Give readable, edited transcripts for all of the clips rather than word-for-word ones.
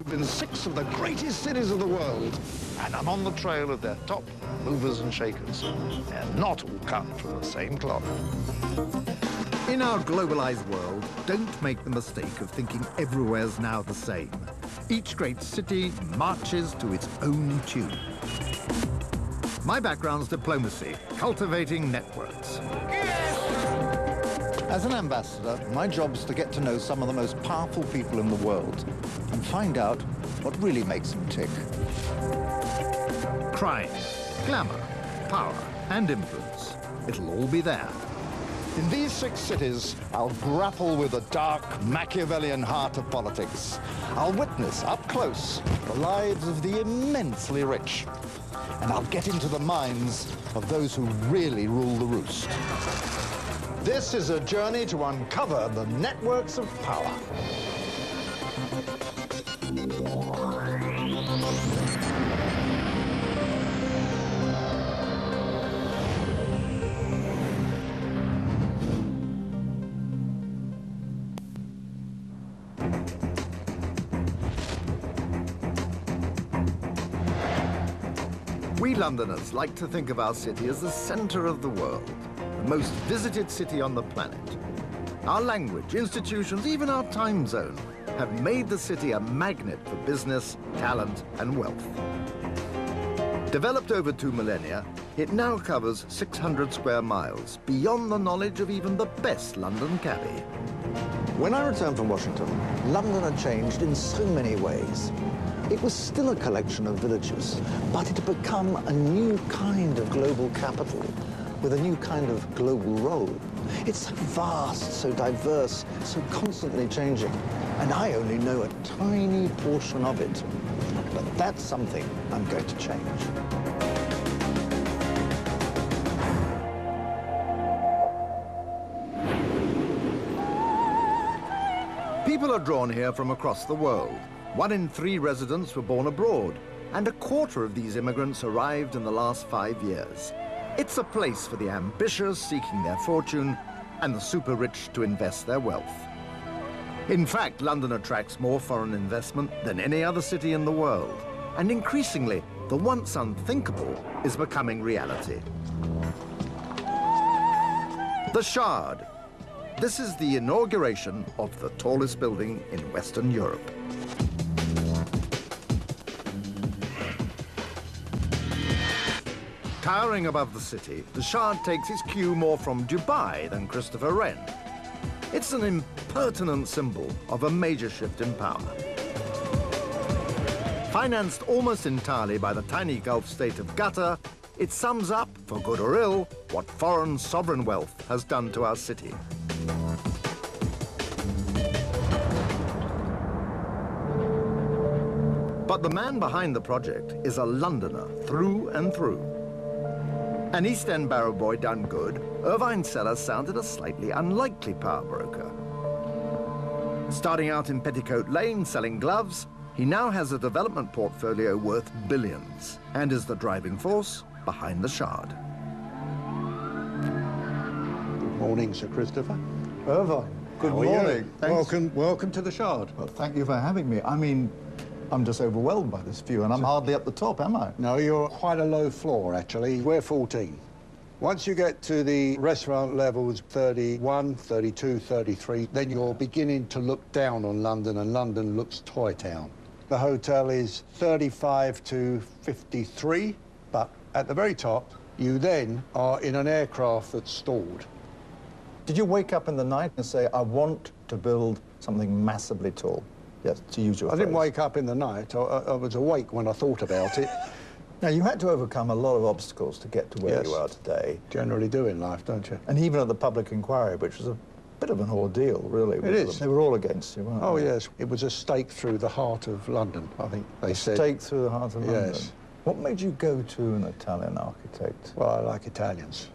in 6 of the greatest cities of the world, and I'm on the trail of their top movers and shakers. They're not all cut from the same cloth. In our globalized world, don't make the mistake of thinking everywhere's now the same. Each great city marches to its own tune. My background's diplomacy, cultivating networks. As an ambassador, my job's to get to know some of the most powerful people in the world and find out what really makes them tick. Crime, glamour, power, and influence. It'll all be there. In these 6 cities, I'll grapple with the dark, Machiavellian heart of politics. I'll witness up close the lives of the immensely rich. And I'll get into the minds of those who really rule the roost. This is a journey to uncover the networks of power. We Londoners like to think of our city as the center of the world, the most visited city on the planet. Our language, institutions, even our time zone have made the city a magnet for business, talent, and wealth. Developed over 2 millennia, it now covers 600 square miles, beyond the knowledge of even the best London cabbie. When I returned from Washington, London had changed in so many ways. It was still a collection of villages, but it had become a new kind of global capital with a new kind of global role. It's so vast, so diverse, so constantly changing, and I only know a tiny portion of it. But that's something I'm going to change. People are drawn here from across the world. 1 in 3 residents were born abroad, and 1/4 of these immigrants arrived in the last 5 years. It's a place for the ambitious seeking their fortune and the super rich to invest their wealth. In fact, London attracts more foreign investment than any other city in the world, and increasingly, the once unthinkable is becoming reality. The Shard. This is the inauguration of the tallest building in Western Europe. Towering above the city, the Shard takes its cue more from Dubai than Christopher Wren. It's an impertinent symbol of a major shift in power. Financed almost entirely by the tiny Gulf state of Qatar, it sums up, for good or ill, what foreign sovereign wealth has done to our city. But the man behind the project is a Londoner through and through. An East End barrow boy done good, Irvine Sellers sounded a slightly unlikely power broker. Starting out in Petticoat Lane selling gloves, he now has a development portfolio worth billions and is the driving force behind the Shard. Good morning, Sir Christopher. Irvine, good morning. Welcome to the Shard. Well, thank you for having me. I mean, I'm just overwhelmed by this view, and I'm hardly up the top, am I? No, you're quite a low floor, actually. We're 14. Once you get to the restaurant levels 31, 32, 33, then you're beginning to look down on London, and London looks toy town. The hotel is 35 to 53, but at the very top, you then are in an aircraft that's stalled. Did you wake up in the night and say, I want to build something massively tall? Yes, to use your I phrase. didn't wake up in the night. I was awake when I thought about it. Now, you had to overcome a lot of obstacles to get to where you are today. Generally do in life, don't you? And even at the public inquiry, which was a bit of an ordeal, really. It is. They were all against you, weren't they? Oh, yes. It was a stake through the heart of London, I think they said. A stake through the heart of London? Yes. What made you go to an Italian architect? Well, I like Italians.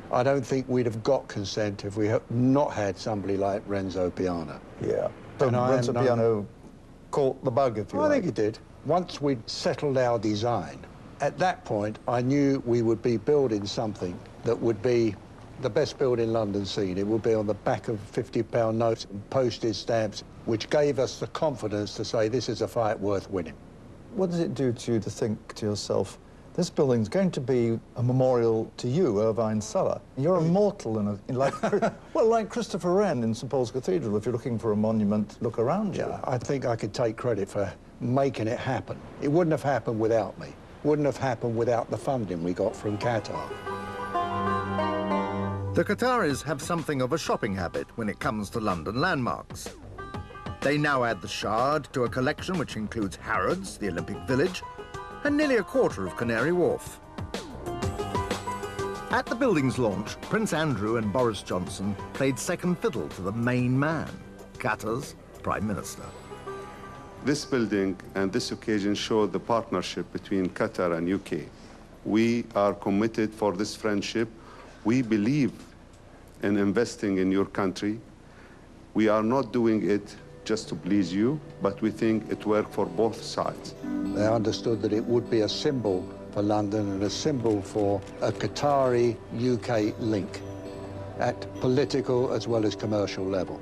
I don't think we'd have got consent if we had not had somebody like Renzo Piano. Yeah. But Renzo Piano caught the bug, if you like. I think he did. Once we'd settled our design, at that point, I knew we would be building something that would be the best building London's seen. It will be on the back of £50 notes and postage stamps, which gave us the confidence to say this is a fight worth winning. What does it do to you to think to yourself, this building's going to be a memorial to you, Irvine Sulla? You're immortal well, like Christopher Wren in St Paul's Cathedral. If you're looking for a monument, look around you. I think I could take credit for making it happen. It wouldn't have happened without me. Wouldn't have happened without the funding we got from Qatar. The Qataris have something of a shopping habit when it comes to London landmarks. They now add the Shard to a collection which includes Harrods, the Olympic Village, and nearly a quarter of Canary Wharf. At the building's launch, Prince Andrew and Boris Johnson played second fiddle to the main man, Qatar's Prime Minister. This building and this occasion showed the partnership between Qatar and UK. We are committed for this friendship. We believe in investing in your country. We are not doing it just to please you, but we think it worked for both sides. They understood that it would be a symbol for London and a symbol for a Qatari-UK link at political as well as commercial level.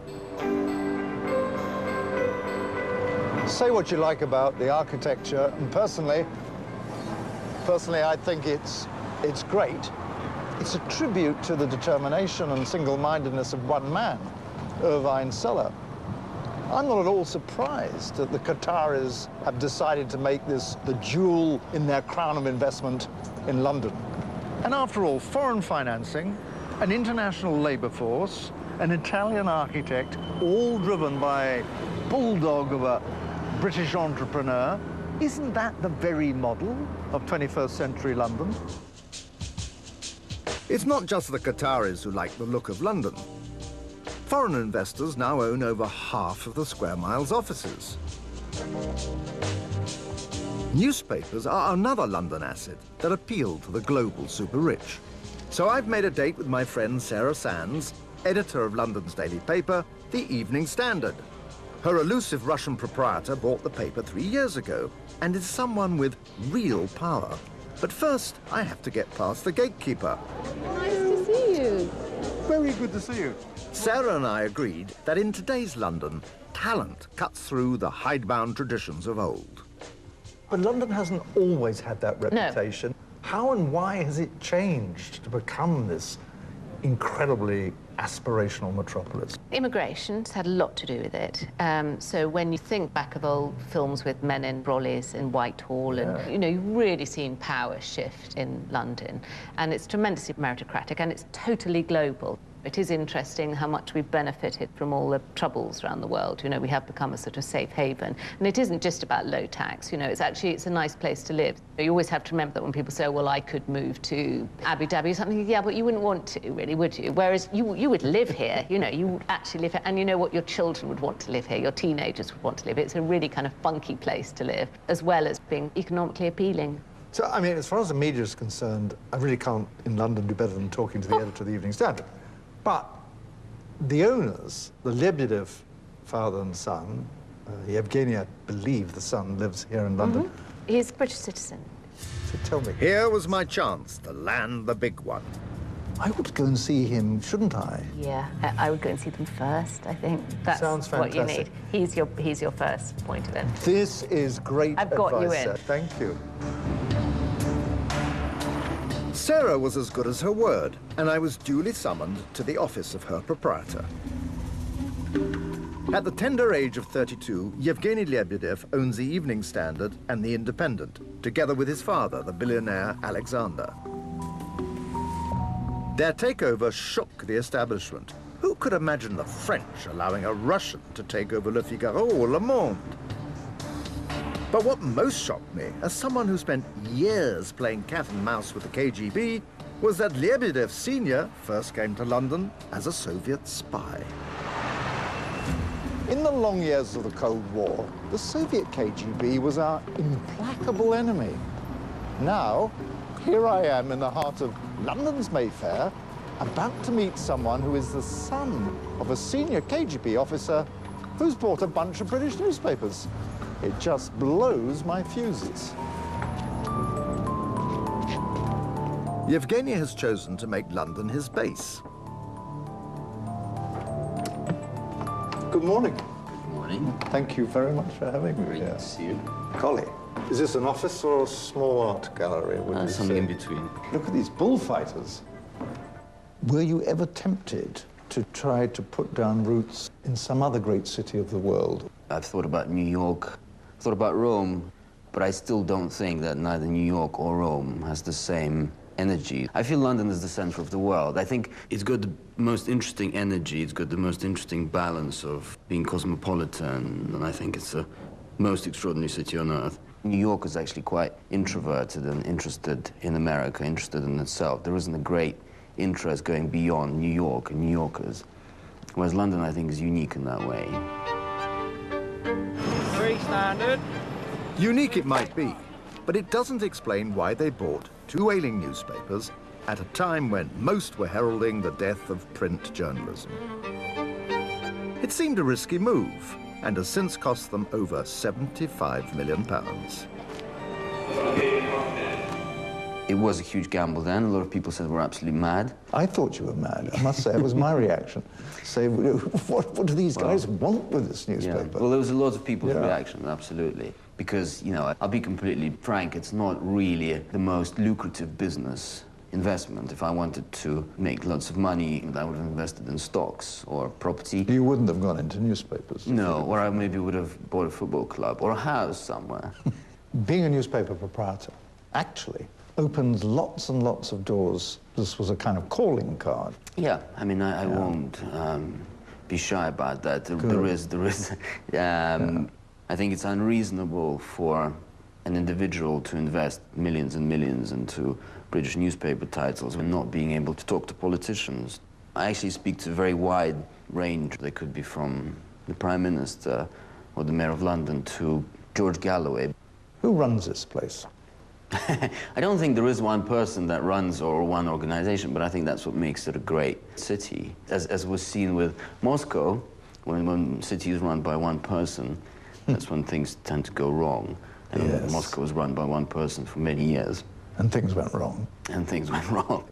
Say what you like about the architecture, and personally, I think it's great. It's a tribute to the determination and single-mindedness of one man, Irvine Sulla. I'm not at all surprised that the Qataris have decided to make this the jewel in their crown of investment in London. And after all, foreign financing, an international labour force, an Italian architect, all driven by a bulldog of a British entrepreneur, isn't that the very model of 21st century London? It's not just the Qataris who like the look of London. Foreign investors now own over half of the Square Mile's offices. Newspapers are another London asset that appeal to the global super-rich. So I've made a date with my friend Sarah Sands, editor of London's daily paper, The Evening Standard. Her elusive Russian proprietor bought the paper 3 years ago and is someone with real power. But first, I have to get past the gatekeeper. Nice to see you. Very good to see you. Sarah and I agreed that in today's London, talent cuts through the hidebound traditions of old. But London hasn't always had that reputation. No. How and why has it changed to become this incredibly aspirational metropolis? Immigration's had a lot to do with it. So when you think back of old films with men in brollies in Whitehall, and you've really seen power shift in London, and it's tremendously meritocratic and it's totally global. It is interesting how much we've benefited from all the troubles around the world. We have become a sort of safe haven. And it isn't just about low tax, it's a nice place to live. You always have to remember that when people say, well, I could move to Abu Dhabi or something, yeah, but you wouldn't want to, really, would you? Whereas you would live here, you would actually live here, and you know what, your children would want to live here, your teenagers would want to live here. It's a really kind of funky place to live, as well as being economically appealing. So, I mean, as far as the media is concerned, I really can't, in London, do better than talking to the editor of the Evening Standard. But the owners, the Lebedev father and son, Yevgeny, I believe the son lives here in London. Mm-hmm. He's a British citizen. So tell me. Here was my chance to land the big one. I would go and see him, shouldn't I? Yeah, I would go and see them first, I think. That's Sounds fantastic. What you need. He's your first point of entry. This is great I've got advice, you in. Thank you. Sarah was as good as her word, and I was duly summoned to the office of her proprietor. At the tender age of 32, Yevgeny Lebedev owns the Evening Standard and the Independent, together with his father, the billionaire Alexander. Their takeover shook the establishment. Who could imagine the French allowing a Russian to take over Le Figaro or Le Monde? But what most shocked me, as someone who spent years playing cat and mouse with the KGB, was that Lebedev Sr. first came to London as a Soviet spy. In the long years of the Cold War, the Soviet KGB was our implacable enemy. Now, here I am in the heart of London's Mayfair, about to meet someone who is the son of a senior KGB officer who's bought a bunch of British newspapers. It just blows my fuses. Yevgeny has chosen to make London his base, Good morning. Good morning. Thank you very much for having me Great here. to see you. Collie, is this an office or a small art gallery? Would you Something say? in between. Look at these bullfighters. Were you ever tempted to try to put down roots in some other great city of the world? I've thought about New York, thought about Rome, but I still don't think that neither New York or Rome has the same energy. I feel London is the center of the world. I think it's got the most interesting energy, it's got the most interesting balance of being cosmopolitan, and I think it's the most extraordinary city on earth. New York is actually quite introverted and interested in America, interested in itself. There isn't a great interest going beyond New York and New Yorkers, whereas London, I think, is unique in that way. Very standard. Unique it might be, but it doesn't explain why they bought 2 ailing newspapers at a time when most were heralding the death of print journalism. It seemed a risky move, and has since cost them over £75 million. It was a huge gamble then. A lot of people said we're absolutely mad. I thought you were mad. I must say, it was my reaction. Say, what do these guys want with this newspaper? Yeah. Well, there was a lot of people's Yeah. reaction, absolutely. Because, you know, I'll be completely frank, it's not really the most lucrative business investment. If I wanted to make lots of money, I would have invested in stocks or property. You wouldn't have gone into newspapers. No, or I maybe would have bought a football club or a house somewhere. Being a newspaper proprietor actually opened lots and lots of doors. This was a kind of calling card. Yeah, I mean, I won't be shy about that. There is. I think it's unreasonable for an individual to invest millions and millions into British newspaper titles and not being able to talk to politicians. I actually speak to a very wide range. They could be from the Prime Minister or the Mayor of London to George Galloway. Who runs this place? I don't think there is one person that runs or one organization, but I think that's what makes it a great city. As was seen with Moscow, when city is run by one person, that's when things tend to go wrong. And Yes. Moscow was run by one person for many years. And things went wrong. And things went wrong.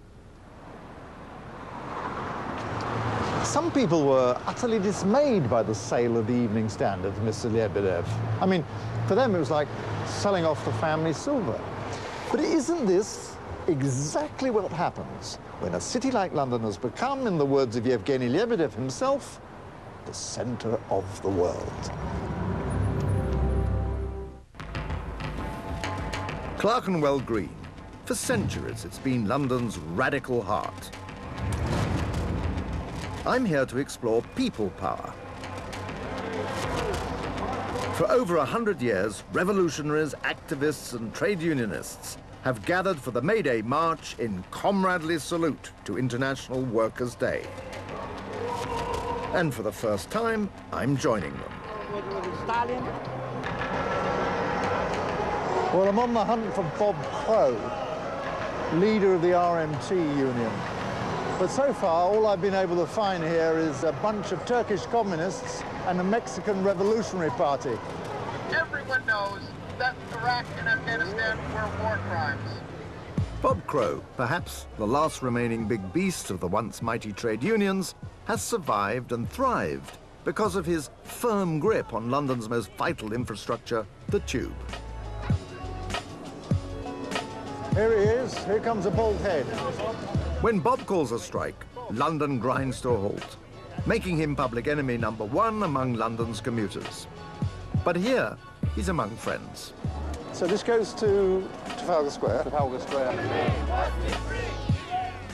Some people were utterly dismayed by the sale of the Evening Standard to Mr. Lebedev. I mean, for them it was like selling off the family silver. But isn't this exactly what happens when a city like London has become, in the words of Yevgeny Lebedev himself, the center of the world? Clerkenwell Green. For centuries, it's been London's radical heart. I'm here to explore people power. For over 100 years, revolutionaries, activists and trade unionists have gathered for the May Day March in comradely salute to International Workers' Day. And for the first time, I'm joining them. Well, I'm on the hunt for Bob Crow, leader of the RMT union. But so far, all I've been able to find here is a bunch of Turkish communists and the Mexican Revolutionary Party. Everyone knows that Iraq and Afghanistan were war crimes. Bob Crow, perhaps the last remaining big beast of the once mighty trade unions, has survived and thrived because of his firm grip on London's most vital infrastructure, the Tube. Here he is. Here comes a bald head. When Bob calls a strike, London grinds to a halt, making him public enemy #1 among London's commuters. But here, he's among friends. So this goes to Trafalgar Square. Trafalgar Square.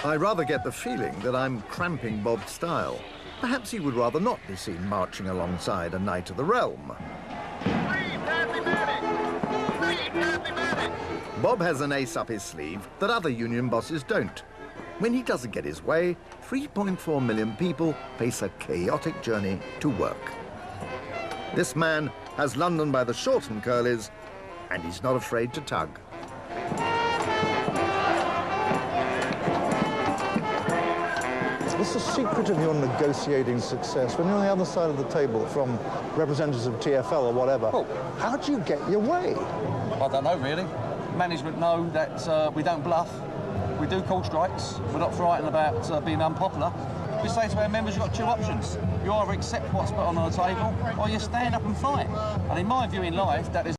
I rather get the feeling that I'm cramping Bob's style. Perhaps he would rather not be seen marching alongside a Knight of the Realm. Bob has an ace up his sleeve that other union bosses don't. When he doesn't get his way, 3.4 million people face a chaotic journey to work. This man has London by the short and curlies, and he's not afraid to tug. What's the secret of your negotiating success when you're on the other side of the table from representatives of TfL or whatever? Well, how do you get your way? I don't know, really. Management know that we don't bluff. We do call strikes. We're not frightened about being unpopular. we say to our members, you've got two options. You either accept what's put on the table, or you stand up and fight. And in my view in life, that is